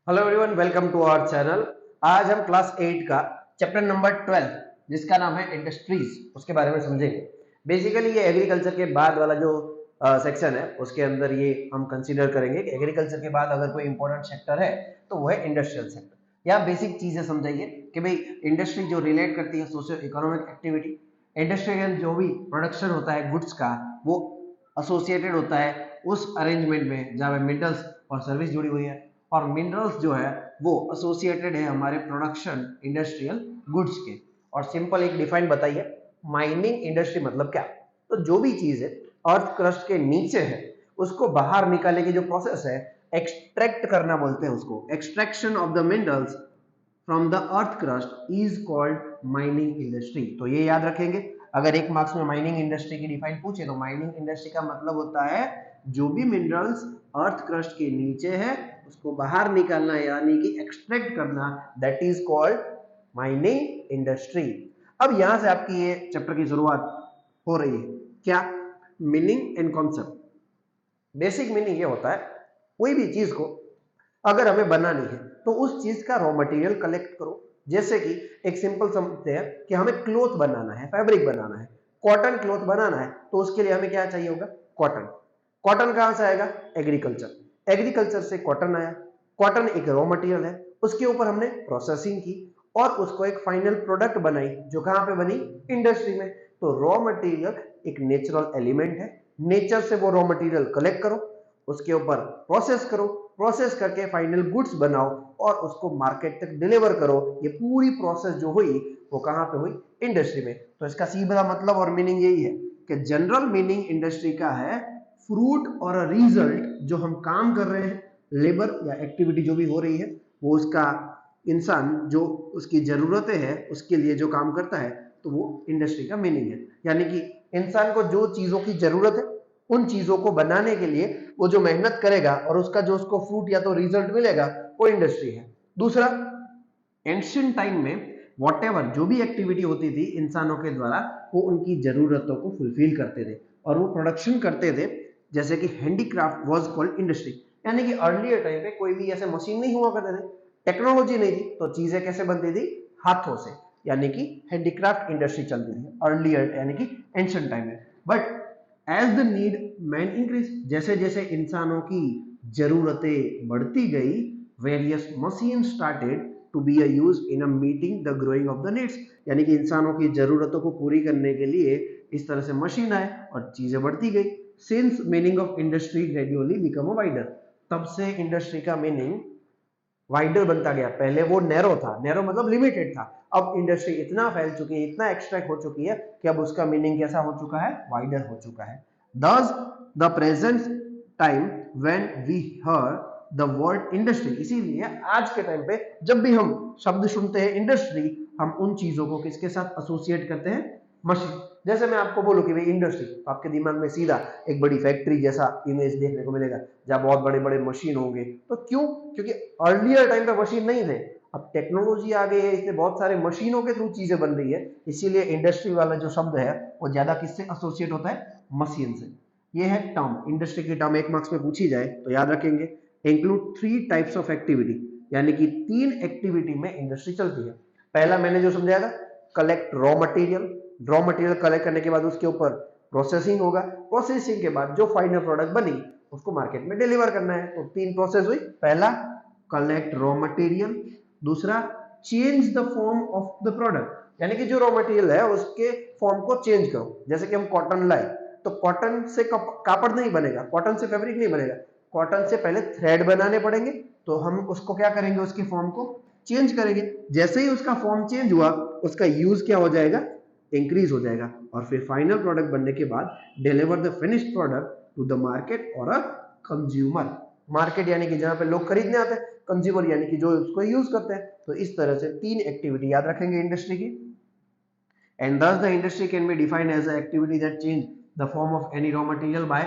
Hello everyone, welcome to our channel. आज हम class 8 का चैप्टर नंबर 12 जिसका नाम है इंडस्ट्रीज उसके बारे में समझेंगे। बेसिकली ये एग्रीकल्चर के बाद वाला जो सेक्शन है उसके अंदर ये हम कंसीडर करेंगे कि एग्रीकल्चर के बाद अगर कोई इंपॉर्टेंट सेक्टर है तो वो है इंडस्ट्रियल सेक्टर। यहाँ बेसिक चीजें समझाइए कि भाई इंडस्ट्री जो रिलेट करती है सोशियो इकोनॉमिक एक्टिविटी, इंडस्ट्रियल जो भी प्रोडक्शन होता है गुड्स का वो एसोसिएटेड होता है उस अरेंजमेंट में जहाँ पे मिनरल्स और सर्विस जुड़ी हुई है, और मिनरल्स जो है वो एसोसिएटेड है हमारे प्रोडक्शन इंडस्ट्रियल गुड्स के। और सिंपल एक डिफाइन बताइए, माइनिंग इंडस्ट्री मतलब क्या? तो जो भी चीज है अर्थ क्रस्ट के नीचे है उसको बाहर निकालने की जो प्रोसेस है एक्सट्रैक्ट करना बोलते हैं उसको। Extraction of the minerals from the earth crust is called mining industry. तो ये याद रखेंगे। अगर एक मार्क्स में माइनिंग इंडस्ट्री की डिफाइन पूछे तो माइनिंग इंडस्ट्री का मतलब होता है जो भी मिनरल्स अर्थ क्रस्ट के नीचे है उसको बाहर निकालना यानी कि एक्सट्रैक्ट करना, that is called mining industry. अब यहां से आपकी ये चैप्टर की शुरुआत हो रही है। क्या? Meaning and concept. Basic meaning ये होता है कोई भी चीज को अगर हमें बनानी है तो उस चीज का रॉ मटेरियल कलेक्ट करो। जैसे कि एक सिंपल समझते हैं कि हमें क्लोथ बनाना है, फैब्रिक बनाना है, कॉटन क्लोथ बनाना है, तो उसके लिए हमें क्या चाहिए होगा? कॉटन। कॉटन कहां से आएगा? एग्रीकल्चर। एग्रीकल्चर से कॉटन आया। कॉटन एक रॉ मटेरियल है, उसके ऊपर हमने प्रोसेसिंग की और उसको एक फाइनल प्रोडक्ट बनाई जो कहां पे बनी? इंडस्ट्री में। तो रॉ मटेरियल एक नेचुरल एलिमेंट है, नेचर से वो रॉ मटेरियल कलेक्ट करो, उसके ऊपर प्रोसेस करो, प्रोसेस करके फाइनल गुड्स बनाओ और उसको मार्केट तक डिलीवर करो। ये पूरी प्रोसेस जो हुई वो कहां पे हुई? इंडस्ट्री में। तो इसका सीधा मतलब और मीनिंग यही है कि जनरल मीनिंग इंडस्ट्री का है फ्रूट और रिजल्ट जो हम काम कर रहे हैं, लेबर या एक्टिविटी जो भी हो रही है वो उसका इंसान जो उसकी जरूरतें हैं उसके लिए जो काम करता है, तो वो इंडस्ट्री का मीनिंग है। यानी कि इंसान को जो चीजों की जरूरत है उन चीजों को बनाने के लिए वो जो मेहनत करेगा और उसका जो उसको फ्रूट या तो रिजल्ट मिलेगा वो इंडस्ट्री है। दूसरा, एंशियंट टाइम में वॉटेवर जो भी एक्टिविटी होती थी इंसानों के द्वारा वो उनकी जरूरतों को फुलफिल करते थे और वो प्रोडक्शन करते थे। जैसे कि हैंडीक्राफ्ट वाज कॉल्ड इंडस्ट्री। यानी कि अर्लियर टाइम पे कोई भी ऐसे मशीन नहीं हुआ करते थे, टेक्नोलॉजी नहीं थी, तो चीजें कैसे बनती थी? हाथों से। यानी कि हैंडीक्राफ्ट इंडस्ट्री चलती थी अर्लियर यानी कि एंशियंट टाइम में। But as the need man increase, जैसे जैसे इंसानों की जरूरतें बढ़ती गई, various machine started to be use in meeting the growing of the needs. यानी कि इंसानों की जरूरतों को पूरी करने के लिए इस तरह से मशीन आए और चीजें बढ़ती गई। Since meaning of industry gradually become a wider, तब से इंडस्ट्री का मीनिंग वाइडर बनता गया। पहले वो नैरो था, नैरो मतलब लिमिटेड था। अब इंडस्ट्री इतना फैल चुकी है, इतना एक्सट्रैक्ट हो चुकी है कि अब उसका मीनिंग कैसा हो चुका है? वाइडर हो चुका है। Thus the present time when we hear the word industry, इसीलिए आज के टाइम पे जब भी हम शब्द सुनते हैं इंडस्ट्री, हम उन चीजों को किसके साथ एसोसिएट करते हैं? मशीन। जैसे मैं आपको बोलूं कि भाई इंडस्ट्री, तो आपके दिमाग में सीधा एक बड़ी फैक्ट्री जैसा इमेज देखने को मिलेगा जहां बहुत बड़े बड़े मशीन होंगे। तो क्यों? क्योंकि अर्लियर टाइम पे मशीन नहीं थे, अब टेक्नोलॉजी आ गई है, इसलिए बहुत सारे मशीनों के थ्रू चीजें बन रही है। इसीलिए इंडस्ट्री वाला जो शब्द है वो ज्यादा किससे एसोसिएट होता है? मशीन से। ये है टर्म। इंडस्ट्री की टर्म एक मार्क्स में पूछी जाए तो याद रखेंगे, इंक्लूड 3 टाइप्स ऑफ एक्टिविटी, यानी कि 3 एक्टिविटी में इंडस्ट्री चलती है। पहला मैंने जो समझाया था, collect raw material. Raw material collect करने के बाद उसके ऊपर प्रोसेसिंग होगा, प्रोसेसिंग के बाद जो फाइनल प्रोडक्ट बनी उसको मार्केट में डिलीवर करना है। तो 3 प्रोसेस हुई। पहला कलेक्ट रॉ मटेरियल, दूसरा change the form of the product, यानी कि जो रॉ मटेरियल है उसके फॉर्म को चेंज करो। जैसे कि हम कॉटन लाए तो कॉटन से कापड़ नहीं बनेगा, कॉटन से फैब्रिक नहीं बनेगा, कॉटन से पहले थ्रेड बनाने पड़ेंगे। तो हम उसको क्या करेंगे? उसके फॉर्म को चेंज करेंगे। जैसे ही उसका फॉर्म चेंज हुआ उसका यूज क्या हो जाएगा? इंक्रीज हो जाएगा। और फिर फाइनल प्रोडक्ट बनने के बाद deliver the finished product to the market और अ कंज्यूमर। मार्केट यानी कि जहां पे लोग खरीदने आते हैं, कंज्यूमर यानी कि जो उसको यूज करते हैं। तो इस तरह से 3 एक्टिविटी याद रखेंगे इंडस्ट्री की। And thus the industry can be defined as an activity that change the form of any raw material by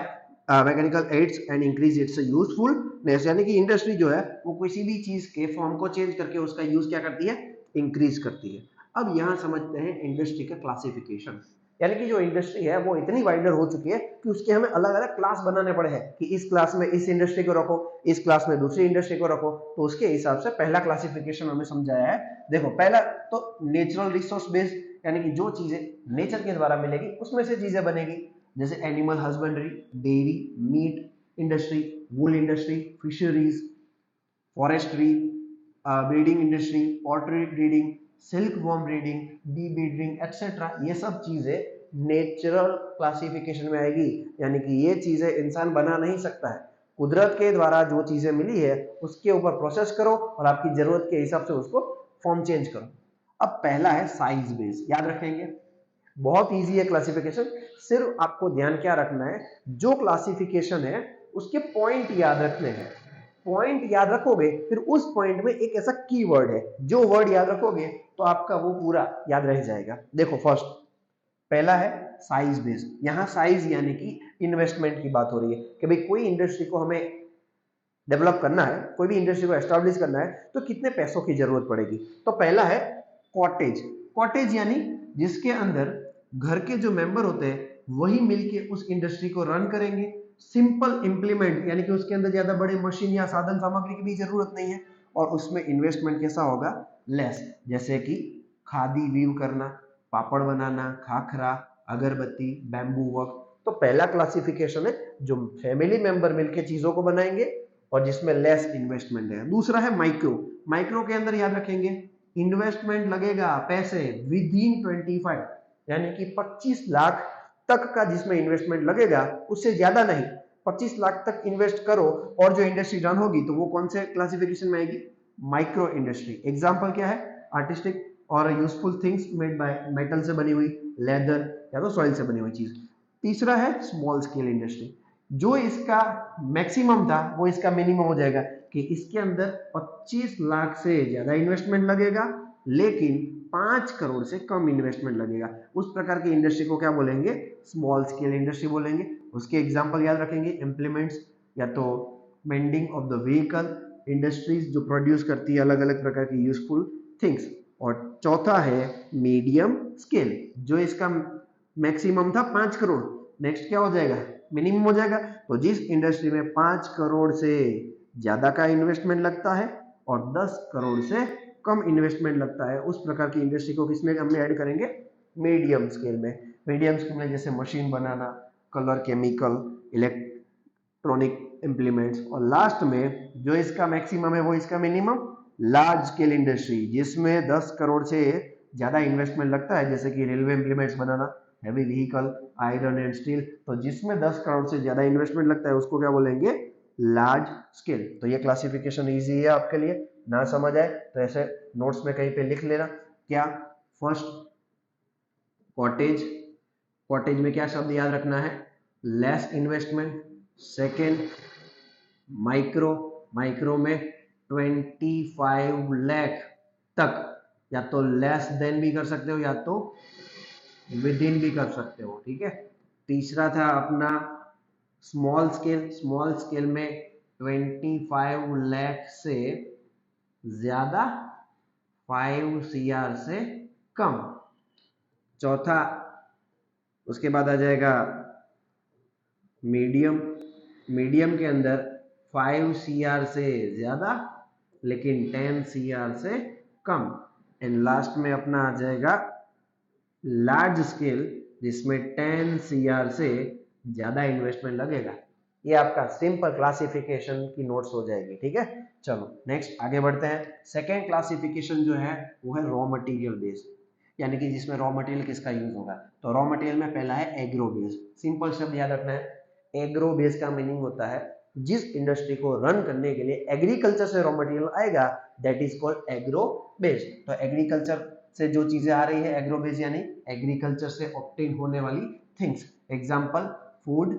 mechanical aids and increase its usefulness। यानी कि इंडस्ट्री जो है वो किसी भी चीज के फॉर्म को चेंज करके उसका यूज क्या करती है? इंक्रीज करती है। अब यहां समझते हैं इंडस्ट्री का क्लासिफिकेशन। यानी कि जो इंडस्ट्री है वो इतनी वाइडर हो चुकी है कि उसके हमें अलग अलग क्लास बनाने पड़े हैं कि इस क्लास में इस इंडस्ट्री को रखो, इस क्लास में दूसरी इंडस्ट्री को रखो। तो उसके हिसाब से पहला क्लासिफिकेशन हमें समझाया है। देखो पहला तो नेचुरल रिसोर्स बेस्ड, यानी कि जो चीजें नेचर के द्वारा मिलेगी उसमें से चीजें बनेगी, जैसे animal husbandry, dairy, meat industry, wool industry, fisheries, forestry, breeding industry, poultry breeding, silkworm breeding, bee breeding etcetera. ये सब चीजें नेचुरल क्लासिफिकेशन में आएगी, यानी कि ये चीजें इंसान बना नहीं सकता है। कुदरत के द्वारा जो चीजें मिली है उसके ऊपर प्रोसेस करो और आपकी जरूरत के हिसाब से उसको फॉर्म चेंज करो। अब पहला है साइज बेस, याद रखेंगे, बहुत इजी है क्लासिफिकेशन। सिर्फ आपको ध्यान क्या रखना है, जो क्लासिफिकेशन है उसके पॉइंट याद रखने हैं। पॉइंट याद रखोगे फिर उस पॉइंट में एक ऐसा कीवर्ड है, जो वर्ड याद रखोगे तो आपका वो पूरा याद रह जाएगा। देखो फर्स्ट पहला है साइज बेस। यहां साइज यानी कि इन्वेस्टमेंट की बात हो रही है कि भाई कोई इंडस्ट्री को हमें डेवलप करना है, कोई भी इंडस्ट्री को एस्टेब्लिश करना है तो कितने पैसों की जरूरत पड़ेगी। तो पहला है कॉटेज। कॉटेज यानी जिसके अंदर घर के जो मेंबर होते हैं वही मिलके उस इंडस्ट्री को रन करेंगे। सिंपल इंप्लीमेंट यानी कि उसके अंदर ज्यादा बड़े मशीन या साधन सामग्री की भी जरूरत नहीं है, और उसमें इन्वेस्टमेंट कैसा होगा, लेस, जैसे कि खादी वीव करना, पापड़ बनाना, खाखरा, अगरबत्ती, बैम्बू वर्क। तो पहला क्लासिफिकेशन है जो फैमिली मेंबर मिलके चीजों को बनाएंगे और जिसमें लेस इन्वेस्टमेंट है। दूसरा है माइक्रो। माइक्रो के अंदर याद रखेंगे इन्वेस्टमेंट लगेगा पैसे विद इन 25, यानी कि 25 लाख तक का जिसमें इन्वेस्टमेंट लगेगा, उससे ज्यादा नहीं। 25 लाख तक इन्वेस्ट करो और जो इंडस्ट्री रन होगी तो वो कौन से क्लासिफिकेशन में आएगी, माइक्रो इंडस्ट्री। एग्जांपल क्या है, आर्टिस्टिक और useful things made by metal से बनी हुई, लेदर या तो सॉइल से बनी हुई चीज। तीसरा है स्मॉल स्केल इंडस्ट्री। जो इसका मैक्सिमम था वो इसका मिनिमम हो जाएगा कि इसके अंदर 25 लाख से ज्यादा इन्वेस्टमेंट लगेगा लेकिन 5 करोड़ से कम इन्वेस्टमेंट लगेगा। उस प्रकार की इंडस्ट्री को क्या बोलेंगे, स्मॉल स्केल इंडस्ट्री बोलेंगे। उसके एग्जांपल याद रखेंगे, इम्प्लीमेंट्स या तो mending of the vehicle industries जो प्रोड्यूस करती है अलग अलग प्रकार की यूजफुल थिंग्स। और चौथा है मीडियम स्केल, जो इसका मैक्सिमम था 5 करोड़, नेक्स्ट क्या हो जाएगा, मिनिमम हो जाएगा। तो जिस इंडस्ट्री में 5 करोड़ से ज्यादा का इन्वेस्टमेंट लगता है और 10 करोड़ से कम इन्वेस्टमेंट लगता है, उस प्रकार की इंडस्ट्री को किसमें हम ऐड करेंगे, मीडियम स्केल में। मीडियम स्केल में जैसे मशीन बनाना, कलर, केमिकल, इलेक्ट्रॉनिक इम्प्लीमेंट्स। और लास्ट में जो इसका मैक्सिमम है वो इसका मिनिमम, लार्ज स्केल इंडस्ट्री जिसमें 10 करोड़ से ज्यादा इन्वेस्टमेंट लगता है, जैसे कि railway implements banana, heavy vehicle, iron and steel. तो जिसमें 10 करोड़ से ज्यादा इन्वेस्टमेंट लगता है उसको क्या बोलेंगे, लार्ज स्केल। तो ये क्लासिफिकेशन इजी है आपके लिए, ना समझ आए तो ऐसे नोट्स में कहीं पे लिख लेना। क्या, फर्स्ट कॉटेज, कॉटेज में क्या शब्द याद रखना है, less investment. Second micro, micro में 25 लाख तक, या तो लेस देन भी कर सकते हो या तो विद इन भी कर सकते हो, ठीक है। तीसरा था अपना स्मॉल स्केल, स्मॉल स्केल में 25 लाख से ज्यादा, 5 CR से कम। चौथा उसके बाद आ जाएगा मीडियम, मीडियम के अंदर 5 CR से ज्यादा लेकिन 10 CR से कम। एंड लास्ट में अपना आ जाएगा लार्ज स्केल जिसमें 10 CR से ज्यादा इन्वेस्टमेंट लगेगा। ये आपका सिंपल क्लासिफिकेशन की नोट्स हो जाएगी, ठीक है। चलो नेक्स्ट आगे बढ़ते हैं। सेकेंड क्लासिफिकेशन जो है वो है रॉ मटेरियल बेस्ड, यानी कि जिसमें रॉ मटेरियल किसका यूज होगा। तो रॉ मटेरियल में पहला है एग्रो बेस्ड। सिंपल शब्द याद रखना है, एग्रो बेस्ड का मीनिंग होता है जिस इंडस्ट्री को रन करने के लिए एग्रीकल्चर से रॉ मटेरियल आएगा, that is called agro based. तो एग्रीकल्चर से जो चीजें आ रही है एग्रो बेस्ड, यानी एग्रीकल्चर से ऑब्टेन होने वाली things. Example food,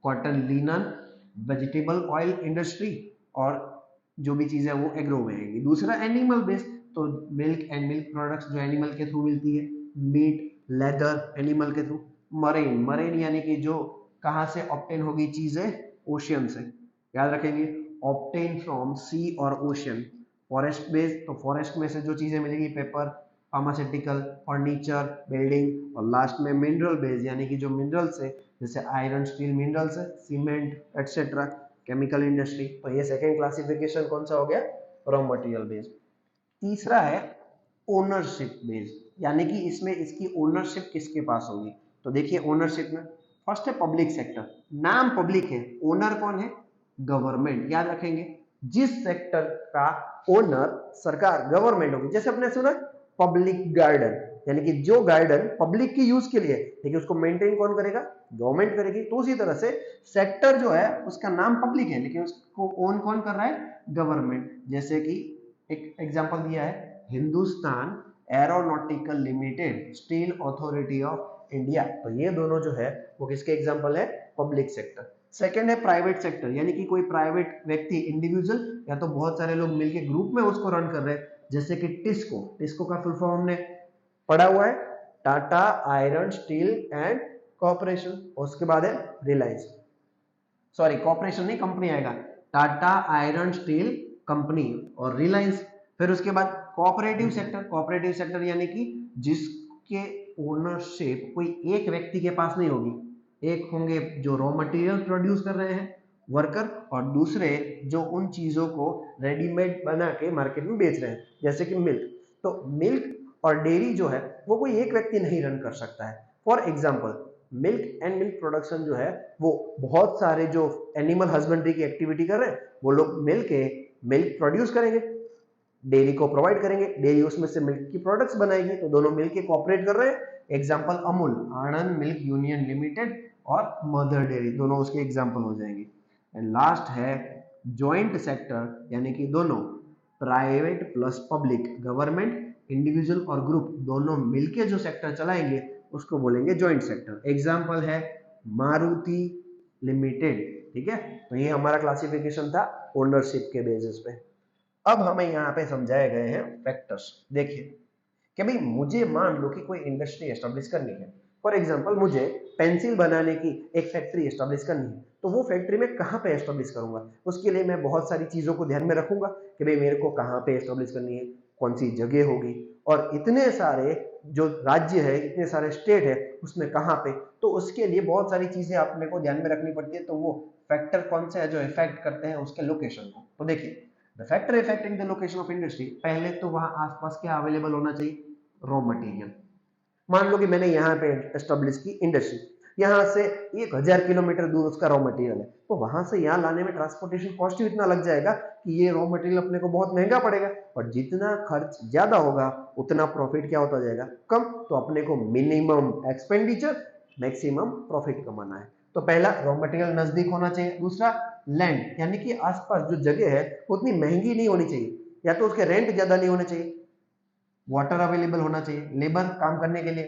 cotton, linen, vegetable oil industry, और जो भी चीजें वो एग्रो में आएंगी। दूसरा एनिमल बेस्ड, तो मिल्क एंड मिल्क प्रोडक्ट्स जो एनिमल के थ्रू मिलती है, मीट, लेदर एनिमल के थ्रू। मरीन, मरीन यानी कि जो कहाँ से ऑब्टेन होगी चीजें, ओशियन से, याद रखेंगे ऑब्टेन फ्रॉम सी और ओशियन। फॉरेस्ट बेस्ड, तो फॉरेस्ट में से जो चीजें मिलेगी पेपर, फार्मास्यूटिकल, फर्नीचर, बिल्डिंग और लास्ट में मिनरल बेस यानी कि जो मिनरल्स है जैसे आयरन, स्टील मिनरल्स है, सीमेंट एक्सेट्रा, केमिकल इंडस्ट्री। तो ये सेकेंड क्लासिफिकेशन कौन सा हो गया, रॉ मटेरियल बेस्ड। तीसरा है ओनरशिप बेस्ड यानी कि इसमें इसकी ओनरशिप किसके पास होगी। तो देखिए ओनरशिप में फर्स्ट है पब्लिक सेक्टर, नाम पब्लिक है, ओनर कौन है, गवर्नमेंट। याद रखेंगे जिस सेक्टर का ओनर सरकार गवर्नमेंट होगी, जैसे अपने सुना पब्लिक गार्डन यानी कि जो गार्डन पब्लिक की यूज के लिए लेकिन उसको मेंटेन कौन करेगा, गवर्नमेंट करेगी। तो उसी तरह से सेक्टर जो है उसका नाम पब्लिक है लेकिन उसको ओन कौन कर रहा है, गवर्नमेंट। जैसे कि एक एग्जांपल दिया है Hindustan aeronautical limited, steel authority of India. तो ये दोनों जो है वो किसके एग्जांपल है, पब्लिक सेक्टर। सेकंड है प्राइवेट सेक्टर यानी कि कोई प्राइवेट व्यक्ति इंडिविजुअल या तो बहुत सारे लोग मिलके ग्रुप में उसको रन कर रहे हैं, जैसे कि टिस्को। टिस्को का फुल फॉर्म हमने पढ़ा हुआ है, Tata iron steel and corporation. उसके बाद है रिलायंस, सॉरी कॉर्पोरेशन नहीं कंपनी आएगा, टाटा आयरन स्टील कंपनी और रिलायंस। फिर उसके बाद कोऑपरेटिव सेक्टर, कोऑपरेटिव सेक्टर यानी कि जिसके ओनरशिप कोई एक व्यक्ति के पास नहीं होगी, एक होंगे जो रॉ मटेरियल प्रोड्यूस कर रहे हैं वर्कर और दूसरे जो उन चीजों को रेडीमेड बना के मार्केट में बेच रहे हैं, जैसे कि मिल्क। तो मिल्क और डेयरी जो है वो कोई एक व्यक्ति नहीं रन कर सकता है। For example milk and milk production जो है वो बहुत सारे जो एनिमल हस्बेंड्री की एक्टिविटी कर रहे हैं वो लोग मिल्क प्रोड्यूस करेंगे, डेयरी को प्रोवाइड करेंगे, डेयरी उसमें से मिल्क की प्रोडक्ट्स बनाएगी, तो दोनों मिलके कोऑपरेट कर रहे हैं। एग्जांपल अमूल, आनंद मिल्क यूनियन लिमिटेड और मदर डेयरी, दोनों उसके एग्जांपल हो जाएंगे। एंड लास्ट है जॉइंट सेक्टर यानी कि दोनों private plus public, government, individual और ग्रुप दोनों मिलके जो सेक्टर चलाएंगे उसको बोलेंगे जॉइंट सेक्टर। एग्जांपल है मारुति लिमिटेड। ठीक है, तो ये हमारा क्लासिफिकेशन था ओनरशिप के बेसिस पे। अब हमें यहाँ पे समझाए गए हैं फैक्टर्स। देखिए कि भाई मुझे मान लो कि कोई इंडस्ट्री एस्टेब्लिश करनी है, फॉर एग्जांपल मुझे पेंसिल बनाने की एक फैक्ट्री एस्टेब्लिश करनी है, तो वो फैक्ट्री मैं कहाँ पे एस्टेब्लिश करूंगा, उसके लिए मैं बहुत सारी चीजों को ध्यान में रखूंगा कि भाई मेरे को कहाँ पे एस्टेब्लिश करनी है, कौन सी जगह होगी, और इतने सारे जो राज्य है, इतने सारे स्टेट है, उसमें कहाँ पे, तो उसके लिए बहुत सारी चीजें अपने को ध्यान में रखनी पड़ती है। तो वो फैक्टर कौन से है जो इफेक्ट करते हैं उसके लोकेशन को। तो देखिए the factor affecting the location of industry, पहले तो वहां आसपास क्या अवेलेबल होना चाहिए, रॉ मटेरियल। मान लो कि मैंने यहाँ पे एस्टेब्लिश की इंडस्ट्री, यहाँ से 1000 किलोमीटर दूर उसका रॉ मटेरियल है, तो वहां से यहाँ लाने में ट्रांसपोर्टेशन कॉस्ट ही इतना लग जाएगा कि ये रॉ मटेरियल अपने को बहुत महंगा पड़ेगा, और जितना खर्च ज्यादा होगा उतना प्रॉफिट क्या होता जाएगा, कम। तो अपने को मिनिमम एक्सपेंडिचर मैक्सिमम प्रॉफिट कमाना है। तो पहला रॉ मटेरियल नजदीक होना चाहिए। दूसरा लैंड यानी कि आसपास जो जगह है उतनी महंगी नहीं होनी चाहिए, या तो उसके रेंट ज्यादा नहीं होने चाहिए, वाटर अवेलेबल होना चाहिए लेबर काम करने के लिए,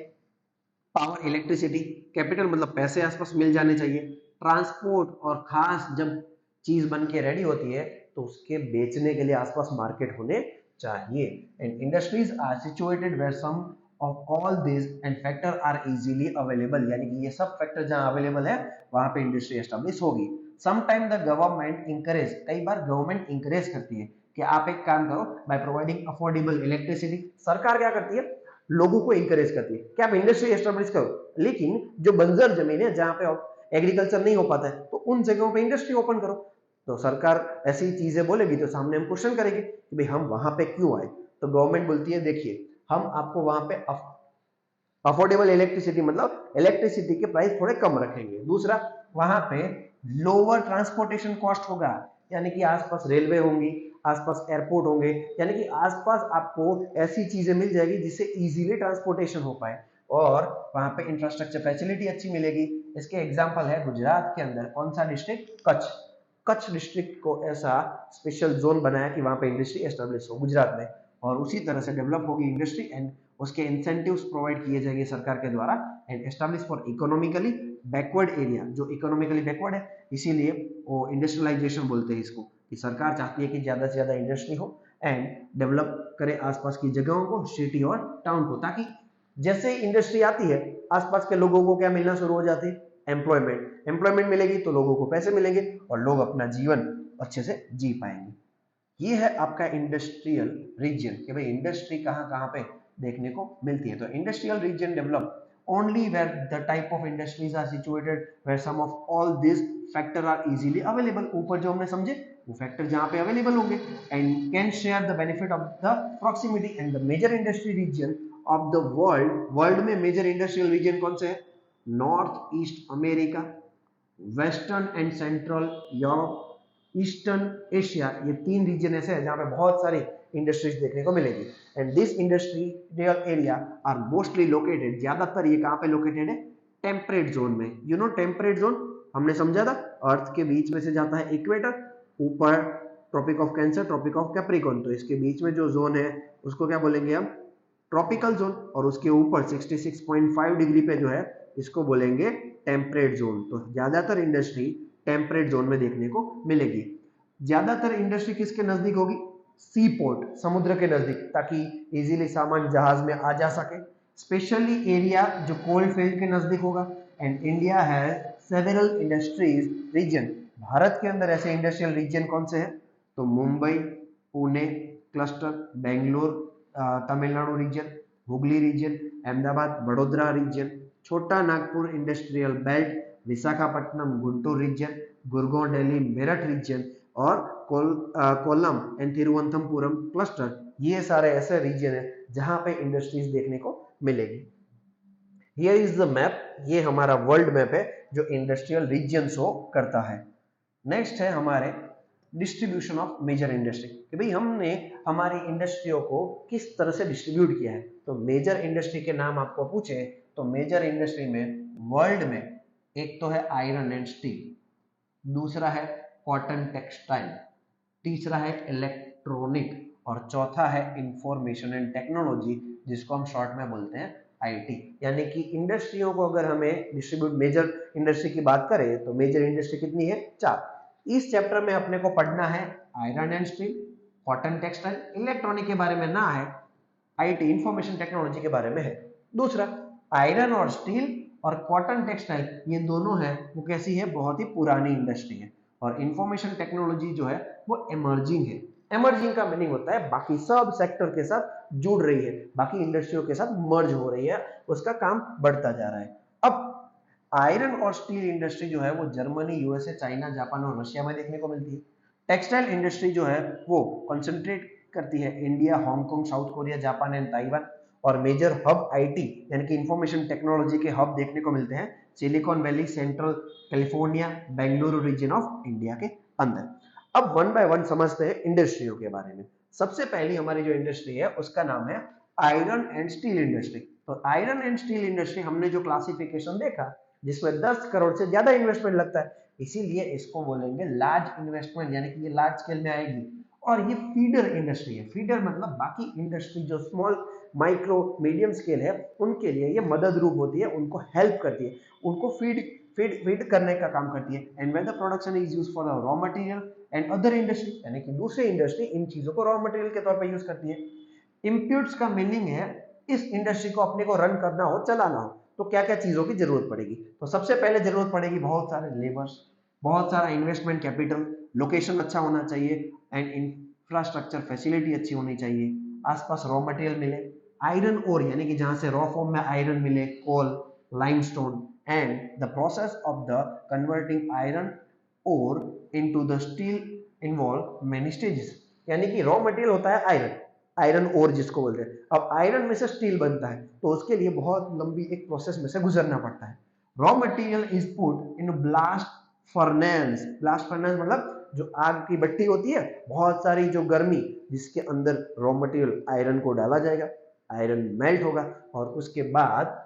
पावर इलेक्ट्रिसिटी, कैपिटल मतलब पैसे आसपास मिल जाने चाहिए, ट्रांसपोर्ट, और खास जब चीज बन के रेडी होती है तो उसके बेचने के लिए आसपास मार्केट होने चाहिए। And industries are situated where some of all this and factor are easily available, यानी कि ये सब फैक्टर जहां अवेलेबल है वहां पे इंडस्ट्री एस्टेब्लिश होगी। समटाइम द गवर्नमेंट इंकरेज, कई बार गवर्नमेंट इंकरेज करती है कि आप एक काम करो बाय प्रोवाइडिंग अफोर्डेबल इलेक्ट्रिसिटी। सरकार क्या करती है, लोगों को इंकरेज करती है कि आप इंडस्ट्री एस्टेब्लिश करो, लेकिन जो बंजर जमीन है जहां पे एग्रीकल्चर नहीं हो पाता है तो उन जगहों पे इंडस्ट्री ओपन करो। तो सरकार ऐसी चीजें बोलेगी तो सामने हम क्वेश्चन करेंगे कि भाई हम वहां पे क्यों आए। तो गवर्नमेंट बोलती है देखिए हम आपको वहां पे अफोर्डेबल इलेक्ट्रिसिटी मतलब इलेक्ट्रिसिटी के प्राइस थोड़े कम रखेंगे। दूसरा वहां पे लोअर ट्रांसपोर्टेशन कॉस्ट होगा, यानी कि आसपास रेलवे होंगी, आसपास एयरपोर्ट होंगे, यानी कि आसपास आपको ऐसी चीजें मिल जाएगी जिससे इजीली ट्रांसपोर्टेशन हो पाए, और वहां पे इंफ्रास्ट्रक्चर फैसिलिटी अच्छी मिलेगी। इसके एग्जांपल है गुजरात के अंदर कौन सा डिस्ट्रिक्ट, कच्छ। कच्छ डिस्ट्रिक्ट को ऐसा स्पेशल जोन बनाया कि वहां पे इंडस्ट्री एस्टेब्लिश हो गुजरात में, और उसी तरह से डेवलप होगी इंडस्ट्री एंड उसके इंसेंटिव्स प्रोवाइड किए जाएंगे सरकार के द्वारा। And establish for economically backward area, जो इकोनॉमिकली बैकवर्ड है इसीलिए वो इंडस्ट्रियलाइजेशन बोलते हैं इसको, कि सरकार चाहती है कि ज्यादा से ज्यादा इंडस्ट्री हो एंड डेवलप करे आसपास की जगहों को, सिटी और टाउन को, ताकि जैसे इंडस्ट्री आती है आसपास के लोगों को क्या मिलना शुरू हो जाती है, एम्प्लॉयमेंट। एम्प्लॉयमेंट मिलेगी तो लोगों को पैसे मिलेंगे और लोग अपना जीवन अच्छे से जी पाएंगे। ये है आपका इंडस्ट्रियल रीजन कि भाई इंडस्ट्री कहाँ कहाँ पे देखने को मिलती है। तो industrial region develop only where the type of industries are situated where some of all these factor are easily available। ऊपर जो हमने समझे वो फैक्टर जहाँ पे अवेलेबल होंगे and can share the benefit of the proximity and the major industry region of the world में major industrial region कौन से है? North east America, western and central Europe, eastern Asia, ये 3 रीजन ऐसे हैं जहाँ पे बहुत सारी इंडस्ट्रीज देखने को मिलेगी। And this industrial area are mostly located, ज्यादातर ये कहाँ पे लोकेटेड है? टेम्परेट जोन में। यू नो टेम्परेट जोन हमने समझा था, अर्थ के बीच में से जाता है इक्वेटर, ऊपर tropic of cancer, tropic of capricorn, तो इसके बीच में जो जोन है उसको क्या बोलेंगे हम? Tropical zone. और उसके ऊपर 66.5 डिग्री पे जो है इसको बोलेंगे टेम्परेट जोन। तो ज्यादातर इंडस्ट्री टेम्परेट जोन में देखने को मिलेगी। ज्यादातर इंडस्ट्री किसके नजदीक होगी? सी पोर्ट, समुद्र के नजदीक, ताकि इजीली सामान जहाज में आ जा सके। स्पेशली एरिया जो कोल्ड फील्ड के नजदीक होगा। And India has several industries region, Bharat के अंदर ऐसे इंडस्ट्रियल रीजन कौन से हैं? तो Mumbai, Pune cluster, Bangalore Tamil Nadu region, Hooghly region, Ahmedabad बड़ोदरा region, Chhota Nagpur industrial belt, Visakhapatnam Guntur region, Gurgaon Delhi Meerut region और कोल्लम एंड तिरुवनंतपुरम क्लस्टर, ये सारे ऐसे रीजन है जहां पे इंडस्ट्रीज देखने को मिलेगी। हियर इज द मैप, ये हमारा वर्ल्ड मैप है जो इंडस्ट्रियल रीजन शो करता है। नेक्स्ट है हमारे डिस्ट्रीब्यूशन ऑफ मेजर इंडस्ट्री, कि भाई हमने हमारी इंडस्ट्रियों को किस तरह से डिस्ट्रीब्यूट किया है। तो मेजर इंडस्ट्री के नाम आपको पूछे तो मेजर इंडस्ट्री में वर्ल्ड में एक तो है आयरन एंड स्टील, दूसरा है कॉटन टेक्सटाइल, तीसरा है इलेक्ट्रॉनिक और चौथा है इंफॉर्मेशन एंड टेक्नोलॉजी, जिसको हम शॉर्ट में बोलते हैं आईटी। यानी कि इंडस्ट्रियों को अगर हमें डिस्ट्रीब्यूट मेजर इंडस्ट्री की बात करें तो मेजर इंडस्ट्री कितनी है? 4। इस चैप्टर में अपने को पढ़ना है iron and steel, cotton textile, electronic के बारे में ना है, आईटी इंफॉर्मेशन टेक्नोलॉजी के बारे में है। दूसरा, आयरन और स्टील और कॉटन टेक्सटाइल ये दोनों है वो कैसी है? बहुत ही पुरानी इंडस्ट्री है। और इंफॉर्मेशन टेक्नोलॉजी जो है वो इमर्जिंग है। इमर्जिंग का मीनिंग होता है बाकी सब सेक्टर के साथ जुड़ रही है, बाकी इंडस्ट्रियों के साथ मर्ज हो रही है, उसका काम बढ़ता जा रहा है। अब आयरन और स्टील इंडस्ट्री जो है वो जर्मनी, यूएसए, चाइना, जापान और रशिया में देखने को मिलती है। टेक्सटाइल इंडस्ट्री जो है वो कंसंट्रेट करती है India, Hong Kong, south Korea, Japan and Taiwan. और मेजर हब आईटी यानी कि इंफॉर्मेशन टेक्नोलॉजी के हब देखने को मिलते हैं Silicon Valley, Central California, Bengaluru region of India के अंदर। अब वन बाय वन समझते हैं इंडस्ट्रियों के बारे में। सबसे पहली हमारी जो इंडस्ट्री है उसका नाम है आयरन एंड स्टील इंडस्ट्री। तो आयरन एंड स्टील इंडस्ट्री हमने जो क्लासिफिकेशन देखा जिसमें 10 करोड़ से ज्यादा इन्वेस्टमेंट लगता है, इसीलिए इसको बोलेंगे लार्ज इन्वेस्टमेंट, यानी कि ये लार्ज स्केल में आएगी। और ये फीडर इंडस्ट्री है। फीडर मतलब बाकी इंडस्ट्री जो स्मॉल, माइक्रो, मीडियम स्केल है उनके लिए ये मदद रूप होती है, उनको हेल्प करती है, उनको फीड करने का काम करती है। And when the production is used for the raw material and other industry, यानी कि दूसरी इंडस्ट्री इन चीजों को रॉ मटेरियल के तौर पर यूज करती है। इंप्यूट्स का मीनिंग है इस इंडस्ट्री को अपने को रन करना हो, चलाना हो, तो क्या क्या चीजों की जरूरत पड़ेगी। तो सबसे पहले जरूरत पड़ेगी बहुत सारे लेबर्स, बहुत सारा इन्वेस्टमेंट कैपिटल, लोकेशन अच्छा होना चाहिए एंड इंफ्रास्ट्रक्चर फैसिलिटी अच्छी होनी चाहिए, आसपास रॉ मटेरियल मिले, आयरन ओर यानी कि जहां से रॉ फॉर्म में आयरन मिले, coal, limestone, and the process of the converting iron ore into the steel involve many stages. यानी कि रॉ मटेरियल होता है आयरन, आयरन ओर जिसको बोलते हैं। अब आयरन में से स्टील बनता है तो उसके लिए बहुत लंबी एक प्रोसेस में से गुजरना पड़ता है। Raw material is put in blast furnace. Blast furnace मतलब जो आग की भट्टी होती है, बहुत सारी जो गर्मी जिसके अंदर रॉ मटेरियल आयरन को डाला जाएगा, आयरन मेल्ट होगा और उसके बाद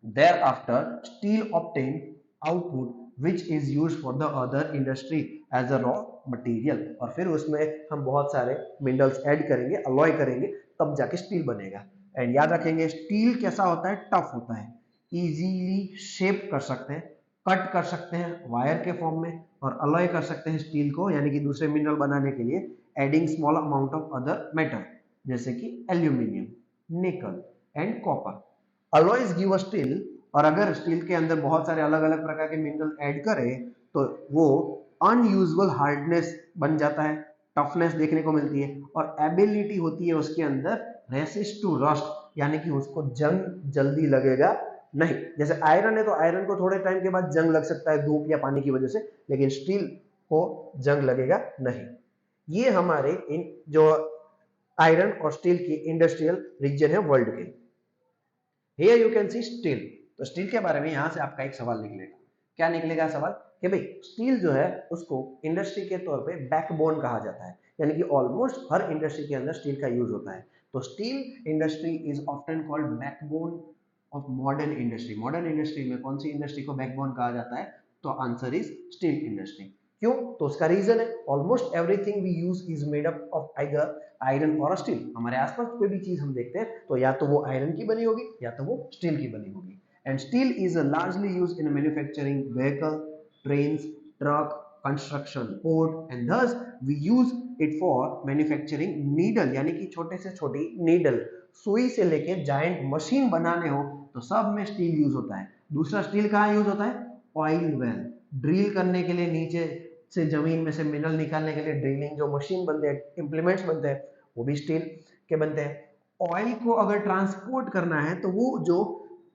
there after steel obtain output which is used for the other industry as a raw material। और फिर उसमें हम बहुत सारे मिनरल्स ऐड करेंगे, अलॉय करेंगे, तब जाके स्टील बनेगा। एंड याद रखेंगे स्टील कैसा होता है? टफ होता है, इजीली शेप कर सकते हैं, कट कर सकते हैं वायर के फॉर्म में, और अलॉय कर सकते हैं स्टील को यानी कि दूसरे मिनरल बनाने के लिए adding small amount of other metal जैसे कि एल्यूमिनियम, निकल and copper. Alloys give a steel, और अगर स्टील के अंदर बहुत सारे अलग अलग प्रकार के मिनरल ऐड करें तो वो अनयूजुअल हार्डनेस बन जाता है, टफनेस देखने को मिलती है और एबिलिटी होती है उसके अंदर रेसिस्ट टू रस्ट, यानी कि उसको जंग जल्दी लगेगा नहीं। जैसे आयरन है तो आयरन को थोड़े टाइम के बाद जंग लग सकता है धूप या पानी की वजह से, लेकिन स्टील को जंग लगेगा नहीं। ये हमारे इन जो आयरन और स्टील की इंडस्ट्रियल रीजन है वर्ल्ड के। Here you can see steel. तो स्टील के बारे में यहां से आपका एक सवाल निकलेगा। क्या निकलेगा सवाल कि भाई स्टील जो है उसको इंडस्ट्री के तौर पे बैकबोन कहा जाता है, यानी कि ऑलमोस्ट हर इंडस्ट्री के अंदर स्टील का यूज होता है। तो steel industry is often called backbone of modern industry. Modern industry में कौन सी इंडस्ट्री को बैकबोन कहा जाता है? तो आंसर इज स्टील इंडस्ट्री। क्यों? तो उसका रीजन है almost everything we use is made up of either iron और स्टील। हमारे आसपास कोई भी चीज हम देखते हैं तो या तो वो आयरन की बनी होगी या तो वो स्टील की बनी होगी। And steel is largely used in manufacturing vehicle, trains, truck, construction, port, and thus we use it for manufacturing needle, यानी कि छोटे से छोटी नीडल, सुई से लेके जायंट मशीन बनाने हो तो सब में स्टील यूज होता है। दूसरा स्टील कहाँ यूज होता है? ऑयल वेल, ड्रिल करने के लिए, नीचे से जमीन में से मिनरल निकालने के लिए ड्रिलिंग जो मशीन बनते हैं, इंप्लीमेंट्स बनते हैं, वो भी स्टील के बनते हैं। ऑयल को अगर ट्रांसपोर्ट करना है तो वो जो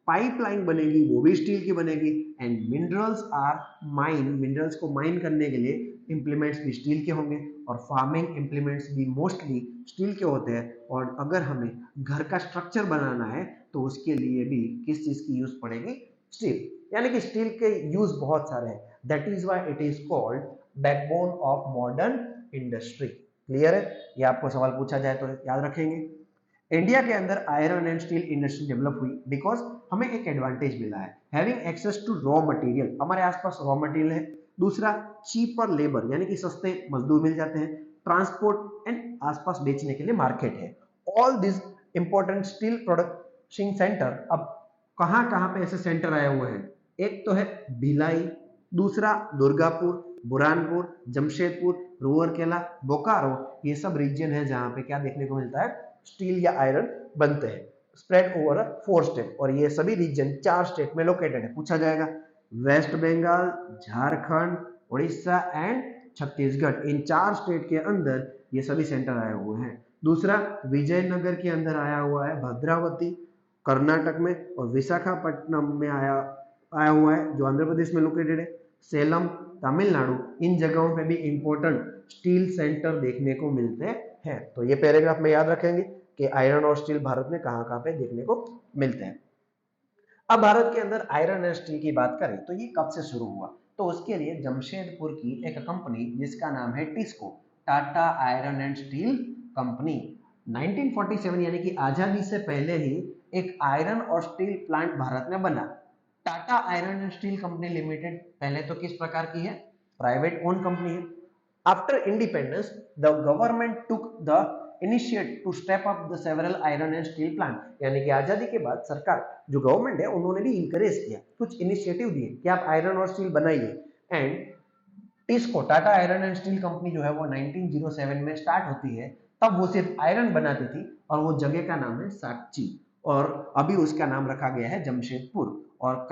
पाइपलाइन बनेगी वो भी स्टील की बनेगी। And minerals are mine, minerals को माइन करने के लिए इंप्लीमेंट्स भी स्टील के होंगे और फार्मिंग इंप्लीमेंट्स भी मोस्टली स्टील के होते हैं। और अगर हमें घर का स्ट्रक्चर बनाना है तो उसके लिए भी किस चीज की यूज पड़ेगी? स्टील। यानी कि स्टील के यूज बहुत सारे हैं। That is why it is called backbone of modern industry. Clear है? ये आपको सवाल पूछा जाए तो याद रखेंगे। इंडिया के अंदर iron and steel industry develop हुई बिकॉज हमें एक एडवांटेज मिला है, having access to raw material. हमारे आसपास रॉ मटेरियल है। दूसरा चीपर लेबर, यानी कि सस्ते मजदूर मिल जाते हैं। ट्रांसपोर्ट एंड आसपास बेचने के लिए मार्केट है। All this important steel production centre अब कहां कहां पे ऐसे सेंटर आए हुए हैं? एक तो है भिलाई, दूसरा दुर्गापुर, बुरहानपुर, जमशेदपुर, रूरकेला, बोकारो। ये सब रीजन है जहां पे क्या देखने को मिलता है? स्टील या आयरन बनते हैं। स्प्रेड ओवर 4 स्टेट, और ये सभी रीजन 4 स्टेट में लोकेटेड है। पूछा जाएगा वेस्ट बंगाल, झारखंड, उड़ीसा एंड छत्तीसगढ़। इन 4 स्टेट के अंदर ये सभी सेंटर आए हुए हैं। दूसरा विजयनगर के अंदर आया हुआ है भद्रावती कर्नाटक में, और विशाखापट्टनम में आया हुआ है जो आंध्र प्रदेश में लोकेटेड है। सेलम तमिलनाडु, इन जगहों पे भी इंपॉर्टेंट स्टील सेंटर देखने को मिलते हैं। तो ये पैराग्राफ में याद रखेंगे कि आयरन और स्टील भारत में कहां कहां पे देखने को मिलते हैं। अब भारत के अंदर आयरन एंड स्टील की बात करें तो ये कब से शुरू हुआ? तो उसके लिए जमशेदपुर की एक कंपनी जिसका नाम है TISCO, Tata iron and steel company, 1947 यानी कि आजादी से पहले ही एक आयरन और स्टील प्लांट भारत में बना। Tata iron and steel company limited पहले तो किस प्रकार की है? प्राइवेट ओन कंपनी है। After independence the government took the initiate to step up the several iron and steel plant, यानी कि आजादी के बाद सरकार जो गवर्नमेंट है उन्होंने भी इंकरेज किया, कुछ इनिशिएटिव दिए कि आप आयरन और स्टील बनाइए। And TISCO, Tata iron and steel company जो है वो 1907 में स्टार्ट होती है। तब वो सिर्फ आयरन बनाती थी और वो जगह का नाम है साकची, और अभी उसका नाम रखा गया है जमशेदपुर। और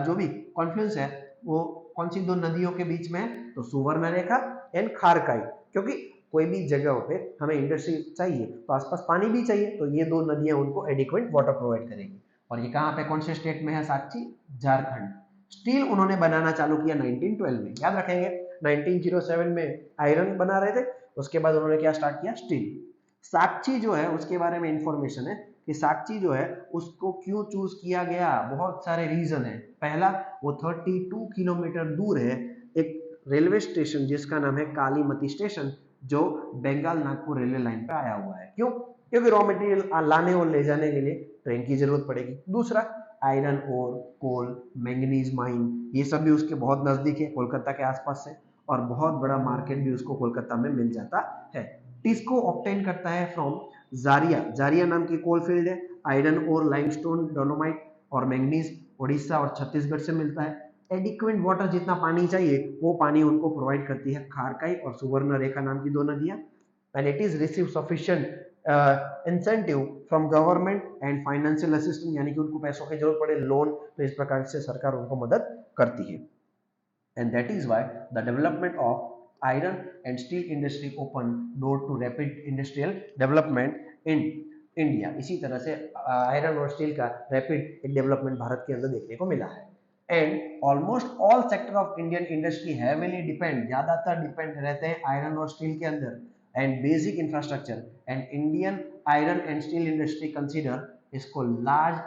जो भी कॉन्फ्लुएंस है वो कौन सी दो नदियों के बीच में है? तो सुवर्ण रेखा एंड खारकाई। क्योंकि कोई भी जगह पे हमें इंडस्ट्री चाहिए तो आसपास पानी भी चाहिए, तो ये दो नदियां उनको एडिक्वेट वाटर प्रोवाइड करेंगी। और ये कहाँ पे कौन से स्टेट में है साक्षी? झारखंड। स्टील उन्होंने बनाना चालू किया 1912 में, याद रखेंगे 1907 में आयरन बना रहे थे, उसके बाद उन्होंने क्या स्टार्ट किया? स्टील। साक्षी जो है उसके बारे में इंफॉर्मेशन है कि साक्षी जो है उसको क्यों चूज किया गया, बहुत सारे रीजन है। पहला, वो 32 किलोमीटर दूर है एक रेलवे स्टेशन जिसका नाम है कालीमती स्टेशन, जो बंगाल नागपुर रेलवे लाइन पे आया हुआ है। क्यों? क्योंकि रॉ मटेरियल लाने और ले जाने के लिए ट्रेन की जरूरत पड़ेगी। दूसरा, आयरन और कोल, मैंगनीज माइन, ये सब भी उसके बहुत नजदीक है कोलकाता के आसपास से, और बहुत बड़ा मार्केट भी उसको कोलकाता में मिल जाता है। टिस्को ऑब्टेन करता है फ्रॉम जारिया, जारिया नाम की कोल फील्ड है। आयरन और लाइमस्टोन, डोलोमाइट और मैंगनीज उड़ीसा और छत्तीसगढ़ से मिलता है। एडिक्वेट वाटर, जितना पानी चाहिए वो पानी उनको प्रोवाइड करती है खारकाई और सुवर्ण रेखा नाम की दो नदियां। And it is receive sufficient incentive from government and financial assistance, यानी कि उनको पैसों की जरूरत पड़े, लोन, तो इस प्रकार से सरकार उनको मदद करती है। And that is why the development of iron and steel industry opened door to rapid industrial development in India. इसी तरह से आयरन और स्टील का रैपिड एक डेवलपमेंट भारत के अंदर देखने को मिला है। And almost all sector of Indian industry heavily depend, ज्यादातर डिपेंड रहते हैं आयरन और स्टील के अंदर and basic infrastructure. And Indian iron and steel industry consider इसको लार्ज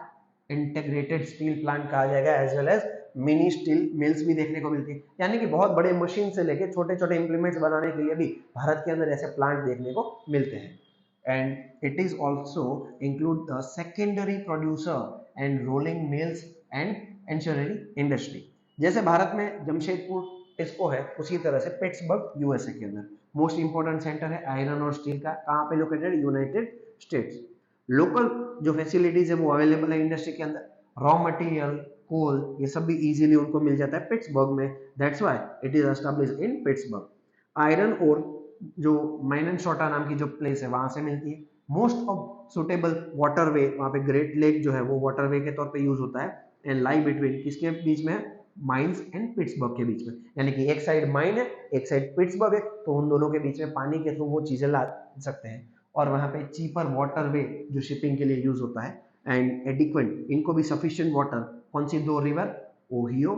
इंटीग्रेटेड स्टील प्लांट कहा जाएगा, as well as mini steel mills भी देखने को मिलती है, यानी कि बहुत बड़े मशीन से लेके छोटे छोटे इंप्लीमेंट्स बनाने के लिए भी भारत के अंदर ऐसे प्लांट देखने को मिलते हैं। And it is also include the secondary producer and rolling mills and ancillary industry. जैसे भारत में जमशेदपुर टिस्को है, उसी तरह से पिट्सबर्ग यूएसए के अंदर मोस्ट इंपोर्टेंट सेंटर है आयरन और स्टील का। कहाँ पे लोकेटेड? United states. लोकल जो फैसिलिटीज है वो अवेलेबल है इंडस्ट्री के अंदर, रॉ मटेरियल, कोल, ये सब भी इजीली उनको मिल जाता है पिट्सबर्ग में, that's why it is established in Pittsburgh. Iron और जो माइनेंसोटा नाम की जो प्लेस है वहां से मिलती है। मोस्ट ऑफ सुटेबल वाटरवे, वहां पे ग्रेट लेक जो है वो वाटरवे के तौर पे यूज होता है। एंड लाई बिटवीन, किसके बीच में? माइंस एंड पिट्सबर्ग के बीच में, यानी कि एक साइड माइन है, एक साइड पिट्सबर्ग है, तो उन दोनों के बीच में पानी के थ्रू वो चीजें ला सकते हैं। और वहां पे चीपर वाटरवे जो शिपिंग के लिए यूज होता है। एंड एडिक्वेंट, इनको भी सफिशिएंट वाटर। कौन सी दो रिवर? ओहियो,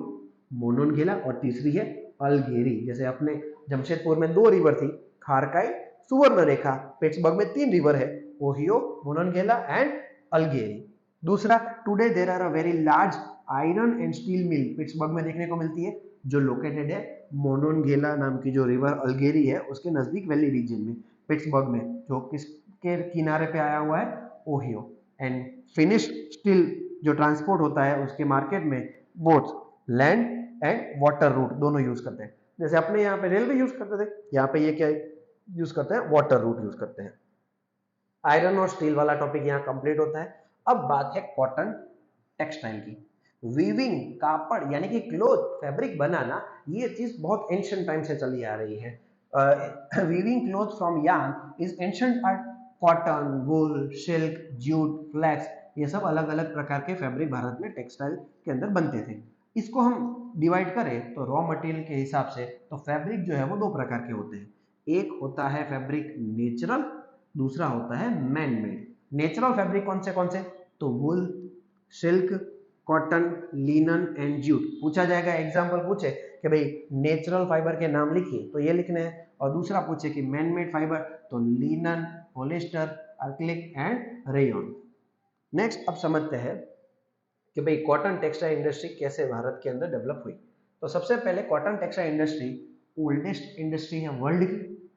मोनोनगेला, और तीसरी है अल्गेरी। जैसे अपने जमशेदपुर में दो रिवर थी, खारकाई, सुवर्णरेखा। पिट्सबर्ग में तीन रिवर है, ओहियो, मोनोनगेला एंड अल्गेरी। दूसरा, today there are a very large iron and steel mill Pittsburgh में देखने को मिलती है, जो लोकेटेड है मोनोनगेला नाम की जो रिवर अल्गेरी है उसके नजदीक वैली रीजन में, पिट्सबर्ग में, जो किसके किनारे पे आया हुआ है? ओहियो। एंड फिनिश स्टील जो ट्रांसपोर्ट होता है उसके मार्केट में both land and water route दोनों यूज करते हैं। जैसे अपने यहाँ पे रेलवे यूज करते थे, यहाँ पे ये क्या यूज करते हैं? वाटर रूट यूज करते हैं। आयरन और स्टील वाला टॉपिक यहाँ कंप्लीट होता है। अब बात है कॉटन टेक्सटाइल की। वीविंग, कापड़ यानी कि क्लोथ, फैब्रिक बनाना, ये चीज बहुत एंशिएंट टाइम से चली आ रही है। Weaving cloth from yarn is ancient art. Cotton, wool, silk, jute, flax, ये सब अलग अलग प्रकार के फैब्रिक भारत में टेक्सटाइल के अंदर बनते थे। इसको हम डिवाइड करें तो रॉ मटेरियल के हिसाब से तो फैब्रिक जो है वो दो प्रकार के होते हैं। एक होता है फैब्रिक नेचुरल, दूसरा होता है मैन मेड। नेचुरल फैब्रिक कौन से? तो wool, silk, cotton, linen and jute. पूछा जाएगा, एग्जांपल पूछे कि भाई नेचुरल फाइबर के नाम लिखिए तो ये लिखने हैं, और दूसरा पूछे कि मैन मेड फाइबर तो linen, polyester, acrylic and rayon. Next अब समझते हैं कि भाई कॉटन टेक्सटाइल इंडस्ट्री कैसे भारत के अंदर डेवलप हुई। तो सबसे पहले cotton textile industry oldest industry है वर्ल्ड की,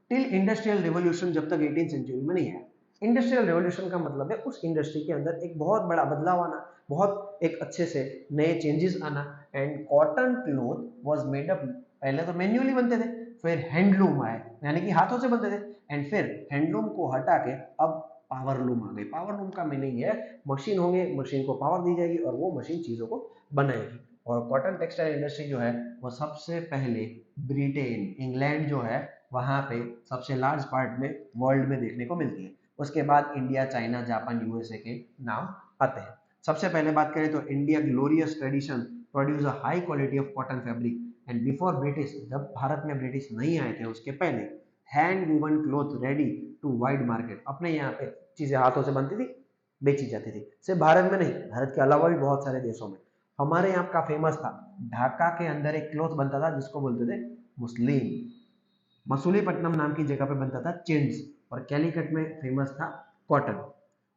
टिल इंडस्ट्रियल रिवॉल्यूशन, जब तक 18th सेंचुरी में नहीं है। इंडस्ट्रियल रिवॉल्यूशन का मतलब है उस इंडस्ट्री के अंदर एक बहुत बड़ा बदलाव आना, बहुत एक अच्छे से नए चेंजेस आना। And cotton cloth was made up, पहले तो मैन्युअली बनते थे, फिर हैंडलूम आए यानी कि हाथों से बनते थे, एंड फिर हैंडलूम को हटा के अब पावर लूम आ गई। पावर लूम का मीनिंग है मशीन होंगे, मशीन को पावर दी जाएगी और वो मशीन चीजों को बनाएगी। और कॉटन टेक्सटाइल इंडस्ट्री जो है वो सबसे पहले ब्रिटेन, इंग्लैंड जो है वहां पे सबसे लार्ज पार्ट में वर्ल्ड में देखने को मिलती है। उसके बाद इंडिया, चाइना, जापान, यूएसए के नाम आते हैं। सबसे पहले बात करें तो India glorious tradition produce a high quality of cotton fabric. And before British, जब भारत में ब्रिटिश नहीं आए थे उसके पहले, hand woven cloth ready to wide market. अपने यहाँ पे चीजें हाथों से बनती थी, बेची जाती थी, सिर्फ भारत में नहीं, भारत के अलावा भी बहुत सारे देशों में। हमारे यहाँ का फेमस था, ढाका के अंदर एक क्लॉथ बनता था जिसको बोलते थे मुस्लिम। मसूलीपट्टनम नाम की जगह पे बनता था चिंड्स, और कैलीकट में फेमस था कॉटन।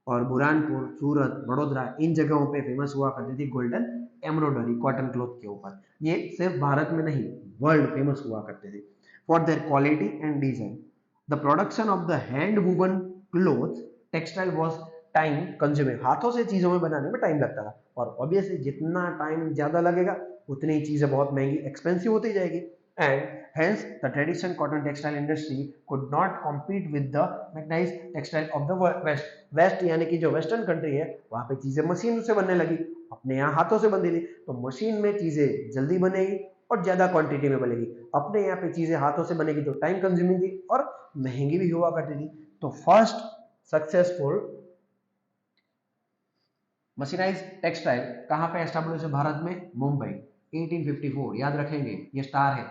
और बुरहानपुर, सूरत, वडोदरा, इन जगहों पे फेमस हुआ करती थी गोल्डन एम्ब्रॉयडरी कॉटन क्लॉथ के ऊपर। ये सिर्फ भारत में नहीं, वर्ल्ड फेमस हुआ करते थे for their quality and design. The production of the hand woven cloth textile was time consuming. हाथों से चीजों में बनाने में टाइम लगता था, और ऑब्वियसली जितना टाइम ज्यादा लगेगा उतनी ही चीजें बहुत महंगी, एक्सपेंसिव होती जाएगी। And hence the traditional cotton textile industry could not compete with the mechanized textile of the west. West यानी कि जो वेस्टर्न कंट्री है वहां पे चीजें मशीन से बनने लगी, अपने यहाँ हाथों से बनती थी, तो मशीन में चीजें जल्दी बनेगी और ज्यादा क्वांटिटी में बनेगी। अपने यहाँ पे चीजें हाथों से बनेगी तो टाइम कंज्यूमिंग थी और महंगी भी हुआ करती थी। तो फर्स्ट सक्सेसफुल मशीनाइज टेक्सटाइल कहाँ पे एस्टेब्लिश है भारत में? मुंबई, 1854। याद रखेंगे ये स्टार है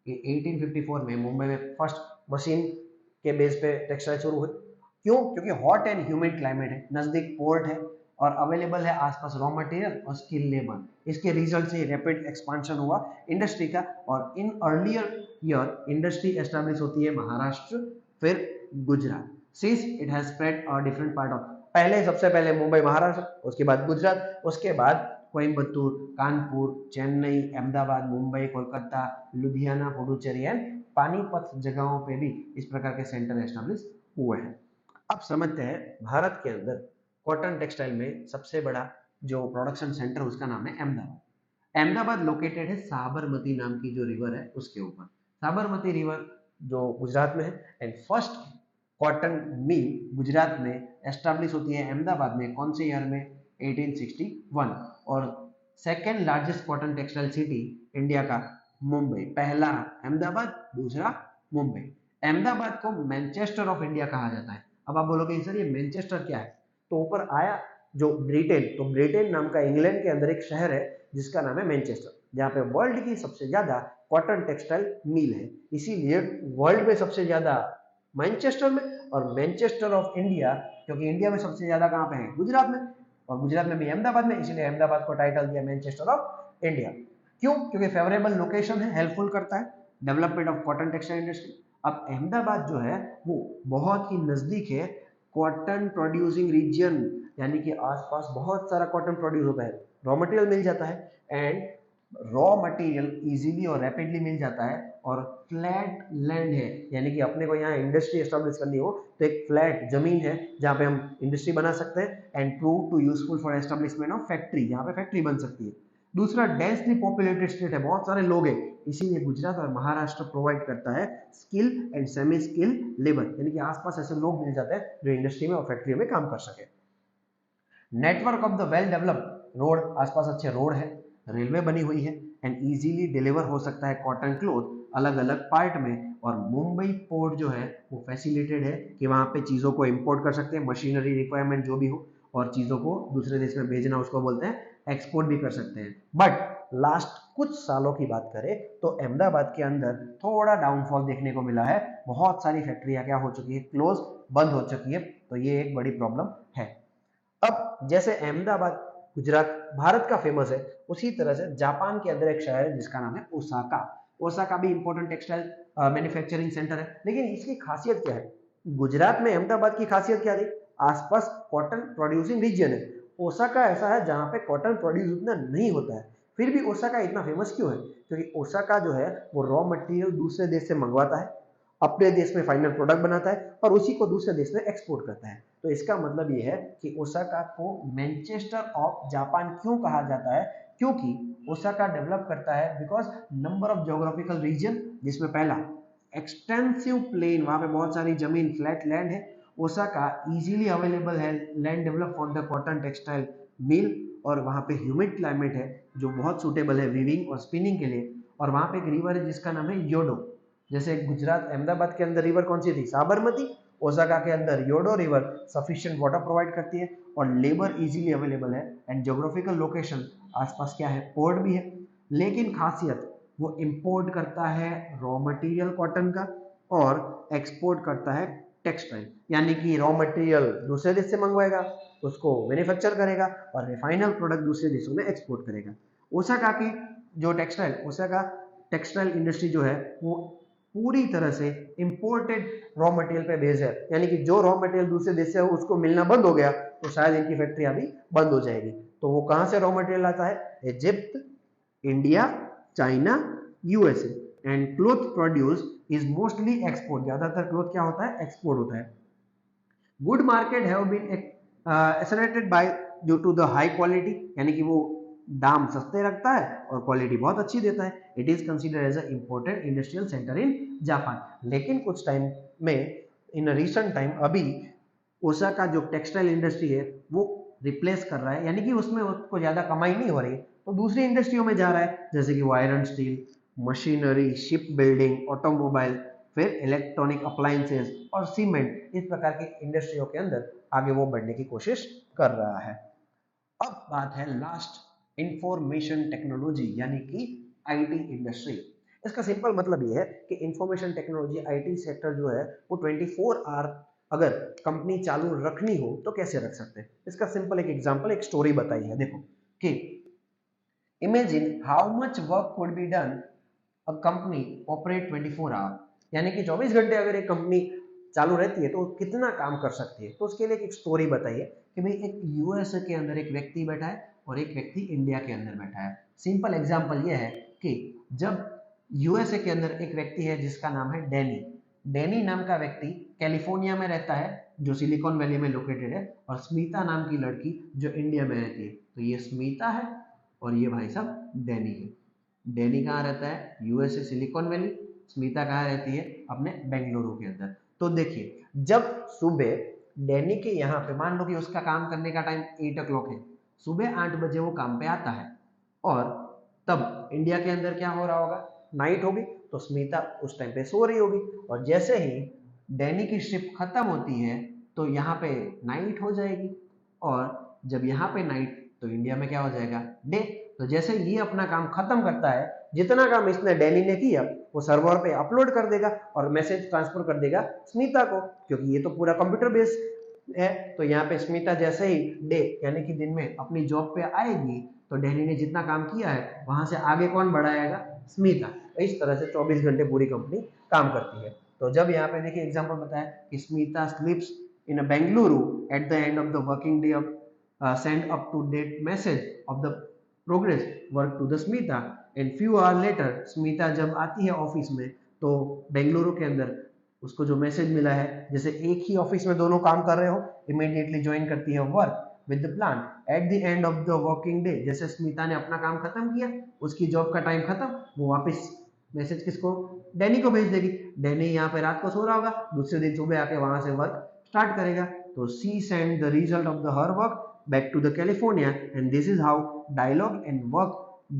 कि 1854 में मुंबई में फर्स्ट मशीन के बेस पे टेक्सटाइल शुरू हुई। क्यों? क्योंकि हॉट एंड ह्यूमिड क्लाइमेट है, नजदीक पोर्ट है और अवेलेबल है आसपास रॉ मटेरियल और स्किल लेबर। इसके रिजल्ट से रैपिड एक्सपांशन हुआ इंडस्ट्री का और in earlier year industry establish होती है महाराष्ट्र, फिर Gujarat. Since it has spread different part of, पहले सबसे पहले मुंबई महाराष्ट्र, उसके बाद गुजरात, उसके बाद कोयम्बतूर, कानपुर, चेन्नई, अहमदाबाद, मुंबई, कोलकाता, लुधियाना, पुडुचेरी एंड पानीपत जगहों पे भी इस प्रकार के सेंटर एस्टैब्लिश हुए हैं। अब समझते हैं भारत के अंदर कॉटन टेक्सटाइल में सबसे बड़ा जो प्रोडक्शन सेंटर उसका नाम है अहमदाबाद। अहमदाबाद लोकेटेड है साबरमती नाम की जो रिवर है उसके ऊपर। साबरमती रिवर जो गुजरात में है and first cotton mill Gujarat में एस्टैब्लिश होती है अहमदाबाद में, कौन से ईयर में? 1861। और second largest cotton textile city India का मुंबई, पहला अहमदाबाद, दूसरा मुंबई। अहमदाबाद को मैनचेस्टर ऑफ इंडिया कहा जाता है। अब आप बोलोगे सर ये मैनचेस्टर क्या है? तो ऊपर आया जो ब्रिटेन, तो ब्रिटेन नाम का इंग्लैंड के अंदर एक शहर है जिसका नाम है मैनचेस्टर, जहाँ पे वर्ल्ड की सबसे ज्यादा कॉटन टेक्सटाइल मिल है। इसीलिए वर्ल्ड में सबसे ज्यादा मैनचेस्टर में, और मैनचेस्टर ऑफ इंडिया क्योंकि इंडिया में सबसे ज्यादा कहाँ पे है? गुजरात में, और गुजरात में भी अहमदाबाद में, इसलिए अहमदाबाद को टाइटल दिया मैनचेस्टर ऑफ इंडिया। क्यों? क्योंकि फेवरेबल लोकेशन है, हेल्पफुल करता है development of cotton textile industry. अब अहमदाबाद जो है वो बहुत ही नजदीक है कॉटन प्रोड्यूसिंग रीजन, यानी कि आसपास बहुत सारा कॉटन प्रोड्यूस होता है, रॉ मटेरियल मिल जाता है एंड रॉ मटेरियल इजीली और रैपिडली मिल जाता है, और फ्लैट लैंड है, यानी कि अपने को यहाँ इंडस्ट्री एस्टेब्लिश करनी हो तो एक फ्लैट जमीन है जहाँ पे हम इंडस्ट्री बना सकते हैं and prove to useful for establishment of factory, यहाँ पे फैक्ट्री बन सकती है। दूसरा डेंसली पॉपुलेटेड स्टेट है, बहुत सारे लोग हैं, इसीलिए गुजरात और महाराष्ट्र प्रोवाइड करता है skill and semi skill labour, यानी कि आसपास ऐसे लोग मिल जाते हैं जो इंडस्ट्री में और फैक्ट्री में काम कर सके। Network of the well developed road, आसपास अच्छे रोड है, रेलवे बनी हुई है एंड इजीली डिलीवर हो सकता है कॉटन क्लोथ अलग अलग पार्ट में। और मुंबई पोर्ट जो है वो फैसिलिटेड है कि वहां पे चीजों को इंपोर्ट कर सकते हैं, मशीनरी रिक्वायरमेंट जो भी हो, और चीजों को दूसरे देश में भेजना उसको बोलते हैं एक्सपोर्ट भी कर सकते हैं। बट लास्ट कुछ सालों की बात करें तो अहमदाबाद के अंदर थोड़ा डाउनफॉल देखने को मिला है, बहुत सारी फैक्ट्रियां क्या हो चुकी है? क्लोज, बंद हो चुकी है, तो ये एक बड़ी प्रॉब्लम है। अब जैसे अहमदाबाद गुजरात भारत का फेमस है, उसी तरह से जापान के अंदर एक शहर है जिसका नाम है ओसाका। ओसाका भी इंपॉर्टेंट टेक्सटाइल मैन्युफैक्चरिंग सेंटर है, लेकिन इसकी खासियत क्या है? गुजरात में अहमदाबाद की खासियत क्या थी? आसपास कॉटन प्रोड्यूसिंग रीजन है। ओसाका ऐसा है जहां पे कॉटन प्रोड्यूस उतना नहीं होता है, फिर भी ओसाका इतना फेमस क्यों है? क्योंकि ओसाका जो है वो रॉ मटेरियल दूसरे देश से मंगवाता है, अपने देश में फाइनल प्रोडक्ट बनाता है और उसी को दूसरे देश में एक्सपोर्ट करता है। तो इसका मतलब ये है कि ओसाका को मैनचेस्टर ऑफ जापान क्यों कहा जाता है? क्योंकि ओसाका डेवलप करता है because number of geographical region, जिसमें पहला एक्सटेंसिव प्लेन, वहां पे बहुत सारी जमीन फ्लैट लैंड है। ओसाका इजीली अवेलेबल है land develop for the cotton textile mill, और वहां पे ह्यूमिड क्लाइमेट है जो बहुत सूटेबल है वीविंग और स्पिनिंग के लिए। और वहां पे एक रिवर है जिसका नाम है योडो। जैसे गुजरात अहमदाबाद के अंदर रिवर कौन सी थी? साबरमती। ओसाका के अंदर योडो रिवर सफिशिएंट वाटर प्रोवाइड करती है और लेबर इजीली अवेलेबल है एंड ज्योग्राफिकल लोकेशन आसपास क्या है? पोर्ट भी है। लेकिन खासियत वो इंपोर्ट करता है रॉ मटेरियल कॉटन का और एक्सपोर्ट करता है टेक्सटाइल, यानी कि रॉ मटेरियल दूसरे देश से मंगवाएगा, उसको मैन्युफैक्चर करेगा और फाइनल प्रोडक्ट दूसरे देशों में एक्सपोर्ट करेगा। ओसाका की जो ओसाका टेक्सटाइल इंडस्ट्री जो है वो पूरी तरह से इंपोर्टेड रॉ मटेरियल पे बेस्ड है, यानी कि जो रॉ मटेरियल दूसरे देश से उसको मिलना बंद हो गया तो शायद इनकी फैक्ट्री अभी बंद हो जाएगी। तो वो कहां से रॉ मटेरियल आता है? Egypt, India, China, USA. And cloth produce is mostly export, ज्यादातर क्लोथ क्या होता है? एक्सपोर्ट होता है। Good market have been isolated by due to the high quality, यानी कि वो दाम सस्ते रखता है और क्वालिटी बहुत अच्छी देता है। It is considered as a important industrial centre in Japan. लेकिन कुछ टाइम में, इन रिसेंट टाइम, अभी ओसाका जो टेक्सटाइल इंडस्ट्री है वो रिप्लेस कर रहा है, यानी कि उसमें उसको ज्यादा कमाई नहीं हो रही तो दूसरी इंडस्ट्रियों में जा रहा है, जैसे कि वो iron steel, machinery, ship building, automobile, फिर इलेक्ट्रॉनिक अप्लायंसेस और सीमेंट, इस प्रकार की इंडस्ट्रियों के अंदर आगे वो बढ़ने की कोशिश कर रहा है। अब बात है लास्ट, इंफॉर्मेशन टेक्नोलॉजी, यानी कि आईटी इंडस्ट्री। इसका सिंपल मतलब ये है कि इंफॉर्मेशन टेक्नोलॉजी आईटी सेक्टर जो है वो 24 आवर अगर कंपनी चालू रखनी हो तो कैसे रख सकते हैं। इसका सिंपल एक एग्जांपल, एक स्टोरी बताई है। देखो कि imagine how much work could be done a company operate 24 hour, यानी कि 24 घंटे अगर एक कंपनी चालू रहती है तो कितना काम कर सकती है। तो उसके लिए एक स्टोरी बताइए कि भाई एक यूएसए के अंदर एक व्यक्ति बैठा है और एक व्यक्ति इंडिया के अंदर बैठा है। सिंपल एग्जांपल ये है कि जब यूएसए के अंदर एक व्यक्ति है जिसका नाम है डैनी, डैनी नाम का व्यक्ति कैलिफोर्निया में रहता है जो सिलिकॉन वैली में लोकेटेड है, और स्मिता नाम की लड़की जो इंडिया में रहती है। तो ये स्मिता है और ये भाई साहब डैनी है। डैनी कहाँ रहता है? USA silicon valley. स्मिता कहाँ रहती है? अपने बेंगलुरु के अंदर। तो देखिए जब सुबह डैनी के यहाँ पे, मान लो कि उसका काम करने का टाइम 8 o'clock है, सुबह 8 बजे वो काम पे आता है और तब इंडिया के अंदर क्या हो रहा होगा? नाइट होगी, तो स्मिता उस टाइम पे सो रही होगी। और जैसे ही डैनी की शिफ्ट खत्म होती है तो यहाँ पे नाइट हो जाएगी, और जब यहाँ पे नाइट तो इंडिया में क्या हो जाएगा? डे। तो जैसे ये अपना काम खत्म करता है, जितना काम इसने डैनी ने किया वो सर्वर पे अपलोड कर देगा और मैसेज ट्रांसफर कर देगा स्मिता को, क्योंकि ये तो पूरा कंप्यूटर बेस्ड है। तो यहाँ पे स्मिता जैसे ही डे यानी कि दिन में अपनी जॉब पे आएगी तो डैनी ने जितना काम किया है वहां से आगे कौन बढ़ाएगा? स्मिता। तो इस तरह से 24 घंटे पूरी कंपनी काम करती है। तो जब यहाँ पे देखिए एग्जाम्पल बताया कि स्मिता स्लीप्स इन अ Bengaluru at the end of the working day of send up to date message of the progress work to the Smita, and few hour later Smita जब आती है ऑफिस में तो बेंगलुरु के अंदर उसको जो मैसेज मिला है, जैसे एक ही ऑफिस में दोनों काम कर रहे हो, इमीडिएटली ज्वाइन करती है work with the plan at the end of the working day. जैसे स्मिता ने अपना काम खत्म किया, उसकी जॉब का टाइम खत्म, वो वापस मैसेज किसको? डैनी को भेज देगी। डैनी यहाँ पे रात को सो रहा होगा, दूसरे दिन सुबह आके वहां से वर्क स्टार्ट करेगा। तो she send the result of the her work back to the California, and this is how dialogue and work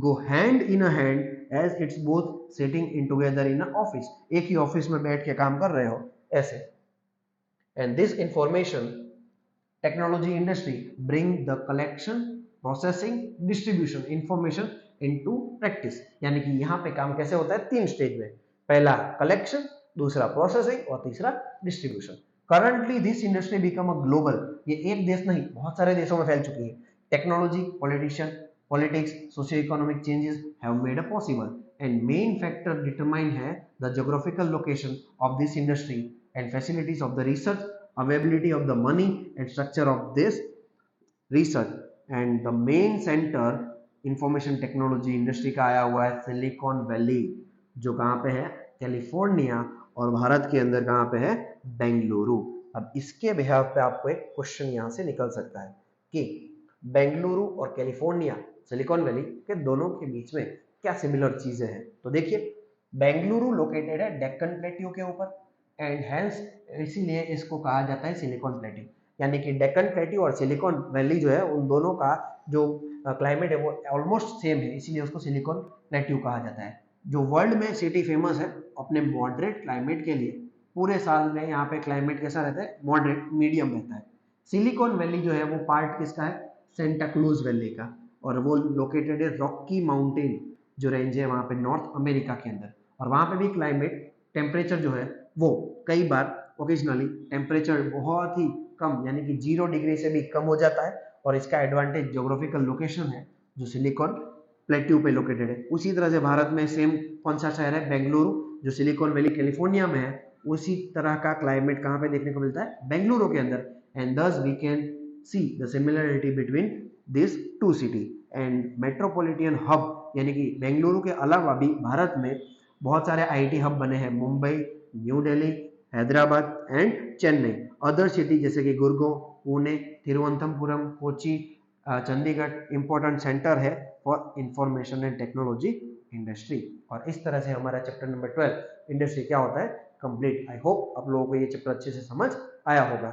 go hand in a hand as it's both sitting in together in a office। एक ही office में बैठ के काम कर रहे हो ऐसे। And this information technology industry bring the collection, processing, distribution information into practice। यानी कि यहाँ पे काम कैसे होता है? 3 स्टेज में, पहला कलेक्शन, दूसरा प्रोसेसिंग और तीसरा distribution. Currently this industry become a global, ये एक देश नहीं बहुत सारे देशों में फैल चुकी है। Technology, politics, socio economic changes have made a possible, and main factor determine है the geographical location of this industry and facilities of the research, availability of the money and structure of this research. And the main center information technology industry का आया हुआ है silicon valley, जो कहाँ पे है? California, और भारत के अंदर कहाँ पे है? बेंगलुरु। अब इसके बिहाफ पे आपको एक क्वेश्चन यहाँ से निकल सकता है कि बेंगलुरु और कैलिफोर्निया, सिलिकॉन वैली के दोनों के बीच में क्या सिमिलर चीजें हैं। तो देखिए बेंगलुरु लोकेटेड है डेक्कन प्लेट्यू के ऊपर, एंड हेंस इसीलिए इसको कहा जाता है सिलिकॉन प्लेट्यू। यानी कि डेक्कन प्लेट्यू और सिलिकॉन वैली जो है उन दोनों का जो क्लाइमेट है वो ऑलमोस्ट सेम है, इसीलिए उसको सिलिकॉन प्लेट्यू कहा जाता है। जो वर्ल्ड में सिटी फेमस है अपने मॉडरेट क्लाइमेट के लिए, पूरे साल में यहाँ पे क्लाइमेट कैसा रहता है? मॉडरेट, मीडियम रहता है। सिलिकॉन वैली जो है वो पार्ट किसका है? सेंटा क्रूज वैली का, और वो लोकेटेड है रॉकी माउंटेन जो रेंज है वहाँ पे नॉर्थ अमेरिका के अंदर। और वहाँ पे भी क्लाइमेट टेम्परेचर जो है वो कई बार ओकेजनली टेम्परेचर बहुत ही कम यानी कि 0 डिग्री से भी कम हो जाता है, और इसका एडवांटेज ज्योग्राफिकल लोकेशन है जो सिलिकॉन प्लेट्यू पे लोकेटेड है। उसी तरह से भारत में सेम कौन सा शहर है? बेंगलुरु, जो सिलिकॉन वैली कैलिफोर्निया में है, उसी तरह का क्लाइमेट कहाँ पे देखने को मिलता है? बेंगलुरु के अंदर। And thus we can see the similarity between this two city and metropolitan hub, यानी कि बेंगलुरु के अलावा भी भारत में बहुत सारे आईटी हब बने हैं, Mumbai, new Delhi, Hyderabad and Chennai. Other city जैसे कि गुड़गांव, पुणे, तिरुवनंतपुरम, कोची, चंडीगढ़ इंपॉर्टेंट सेंटर है for information and technology industry. और इस तरह से हमारा चैप्टर नंबर 12 इंडस्ट्री क्या होता है? कंप्लीट। आई होप आप लोगों को ये चैप्टर अच्छे से समझ आया होगा।